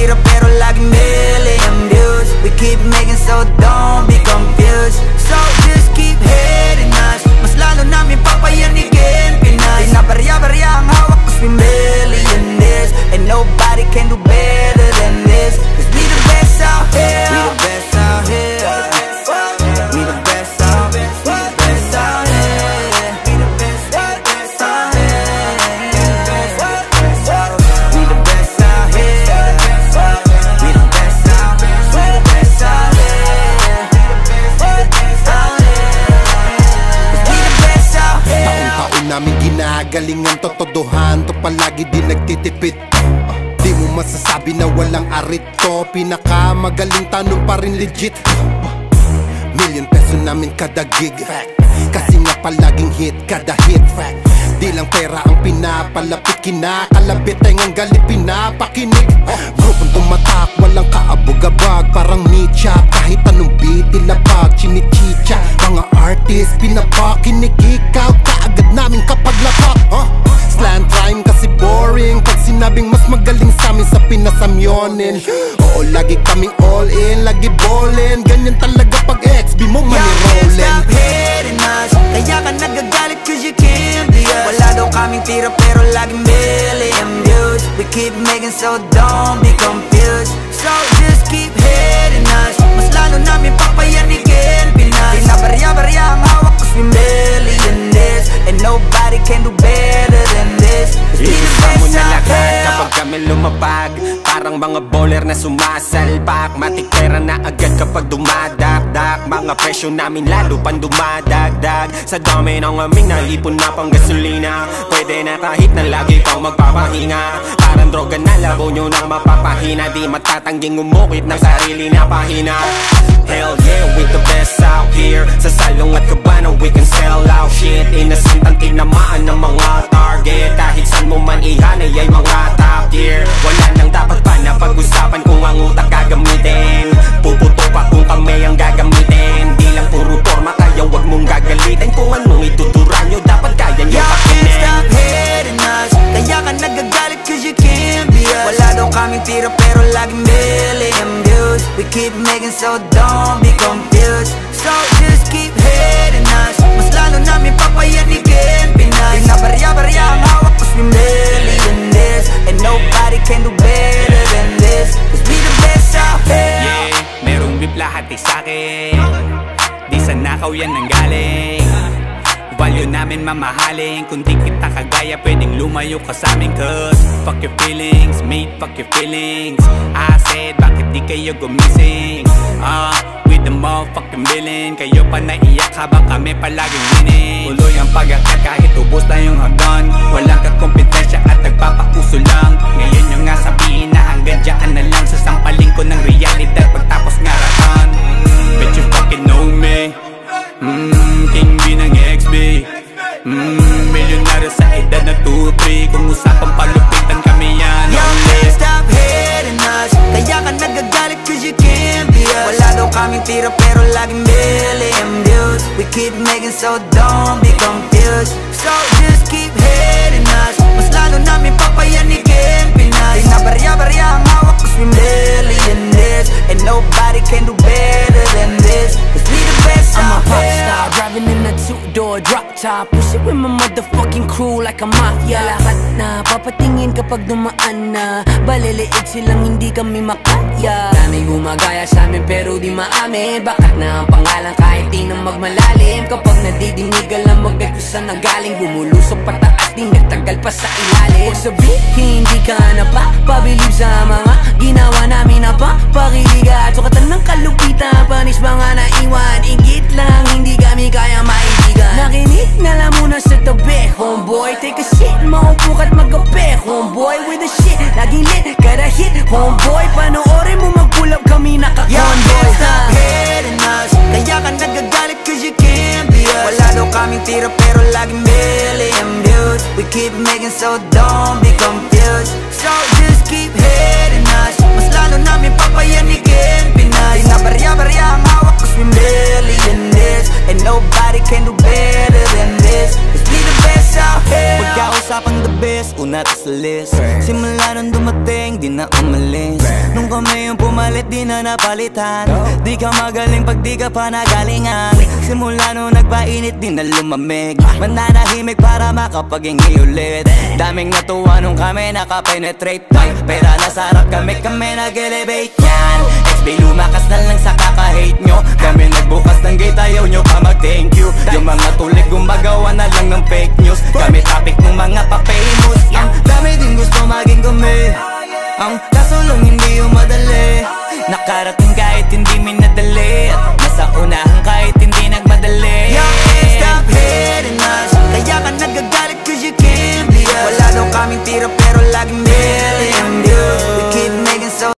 tira pero laging million views. We keep making so don't be confused. So just keep hating us, mas lalo namin papayanigin Pinas. Di na barya-barya ang hawak cause we millionaires, and nobody can do better than this. Cause we the best out here, we the best out here, we the best out, we the best out here, we the best out here, we the best out here, we the best out, we the best out here, we the best out here. Taon-taon namin ginagalingan, totodohan to palagi di nagtitipid. Di mo masasabi na walang arito, pinakamagaling tanong pa rin legit. Million peso namin kada gig, kasi nga palaging hit kada hit. Di lang pera ang pinapalapit, kinakalabit ay ngang galit pinapakinig. Grupong tumatak, walang kaabog-abag, parang mecha, kahit anong beat ilapag, chinichicha. Mga artist pinapakinig, ikaw kaagad namin kapag lapak. Slant rhyme kasi boring, pag sinabing mas magaling sa amin sa pinasamyonin. Oo, lagi kaming all in, lagi ballin', ganyan talaga pag XB mo mani-rollin'. Stop hating us, kaya ka nagagalit cause you can't be us. Wala daw kaming tira pero laging million views. We keep making so don't be confused. So just keep hating us, mas lalo namin papayanigin Pinas. Di na barya-barya ang hawak cause we millionaires, and nobody can do better than this. Iisa mo na lahat kapag kami lumapag, parang mga bowler na sumasalpak. Matik pera na agad kapag dumadakdak, mga presyo namin lalo pang dumadagdag. Sa dami ng aming naipon na pang gasolina, pwede na kahit na lagi pang magpapahinga. Parang droga na labo nyo nang mapapahina, di matatangging umukit ng sarili na pahina. Hell yeah, we the best out here. Sa salong at kabana we can sell out shit. Innocent ang tinamaan ng mga target, kahit saan mo man ihanay ay mga top tier. Wala nang dapat pa na pag-usapan kung ang utak gagamitin. Puputo pa kung kami ang gagamitin. Di lang puro forma kaya wag mong gagalitin. Kung anong ituturan nyo dapat kaya nyo pakinin. Y'all can't stop hating us, kaya ka nagagalit cause you can't be us. Wala daw kaming tira pero laging million views. We keep making so don't be confused. So just keep hating us, mas lalo namin papayanigin Pinas. Di na barya-barya ang hawak cause we millionaires, and nobody can do better than this. Cause we the best out here. Yeah, merong beef lahat ay sa'kin, di sa nakaw yan nanggaling. Value namin mamahalin, kung di kita kagaya pwedeng lumayo ka sa'min. Cause fuck your feelings, mate, fuck your feelings. I said bakit di kayo gumising? With the motherfucking billing, kayo pa naiyak habang kami palaging winning. Tuloy ang pag-akat kahit ubos na yung hagdan, walang kakompetensya at nagpapauso lang. Ngayon yung nga sabihin na hanggang dyan na lang, sasampaling ko ng realidad pagtapos ngarahan. Bet you fucking know me, King B ng XB, milyonaryo sa edad na 2-3. Kung usapang palupitan kami yan. Y'all can't stop hating us, kaya ka nagagalit cause you can't be us. Wala daw kaming tira pero laging million views. We keep making so don't be confused. So just keep hating us, mas lalo namin papayanigin Pinas. Di na barya-barya ang hawak cause we millionaires, and nobody can do better than this. Cause we the best out here. I'm a pop star, driving in a two-door drop top, push it with my motherfucking crew like a mafia. Lahat na papatingin kapag dumaan na, baliliit silang hindi kami makaya. Daming gumagaya sa amin pero di maamin, bakat na ang pangalan kahit di na magmalalim. Kapag nadidinig alam mo kung saan nanggaling, bumulusok pataas di nagtagal pa sa ilalim. Huwag sabihin hindi ka na pa pabilib sa mga ginawa namin na pa pakiliga. Sukatan ng kalupitan, panis mga naiwan, ingit lang hindi kami kaya maibigan. Nakinig na lang muna sa tabi, homeboy, take a shit, maupo ka't magkape, homeboy, with the shit, laging lit, kada hit, homeboy, panoorin mo mag-pull up kami naka-convoy. Y'all can't stop hating us, kaya ka nagagalit cause you can't be us. Wala daw kaming tira pero laging million views. We keep making so don't be confused. So just keep hating us, mas lalo namin papayanigin Pinas. Di na barya-barya ang hawak cause we millionaires, and nobody can do better than this. Cause we the best out here. Pagkausapang the best, mas una to sa list. Simula nung dumating, di na umalis. Nung kami yung pumalit, di na napalitan. Di ka magaling pag di ka pa nagalingan. Simula nung nagpainit, di na lumamig. Mananahimik para makapaghingi ulit. Daming natuwa nung kami nakapenetrate. May pera na sarap kami nag-elevate yan. XB lumakas na lang sa kaka-hate nyo. Kami nagbukas ng gate, ayaw nyo pa mag-thank you. Yung mga tulig gumagawa na lang ng fake news. Kami topic ng mga pa-famous. Ang dami din gusto maging kami. Ang kaso lang hindi yung madali. Nakarating kahit hindi minadali. At nasa unahan kahit hindi nagmadali. You can't stop hating us. Kaya ka nagagalit cause you can't be us. Wala daw kaming tira pero laging